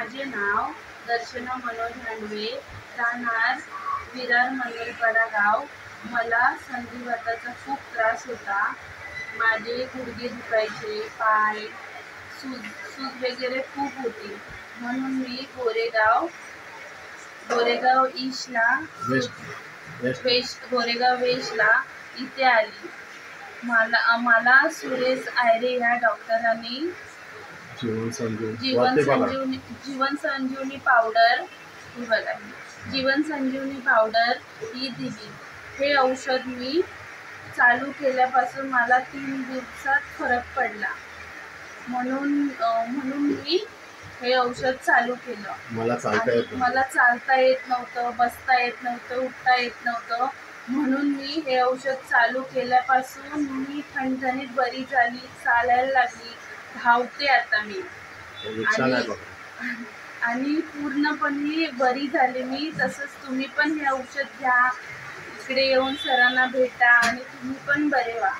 माझे नाव दर्शना मनोज हांडवे, राहणार विरार मंगलपाडा गाव. मला संधिवाताचा खूप त्रास होता. माझे गुडघे दुखायचे, पाय, सूज वगैरे खूप होती. म्हणून मी गोरेगाव ईस्टला गोरेगाव वेस्टला इथे आली. मला सुरेश आयरे ह्या डॉक्टरांनी जीवन संजीवनी पावडर ही दिली. हे औषध मी चालू केल्यापासून मला 3 दिवसात फरक पडला. म्हणून मी हे औषध चालू केलं. मला चालता येत नव्हतं, बसता येत नव्हतं, उठता येत नव्हतं. म्हणून मी हे औषध चालू केल्यापासून मी ठणठणीत बरी झाली, चालायला लागली, धावते आता मी आणि पूर्णपणे बरी झाली मी. तसंच तुम्ही पण हे औषध घ्या, इकडे येऊन सरांना भेटा आणि तुम्ही पण बरे व्हा.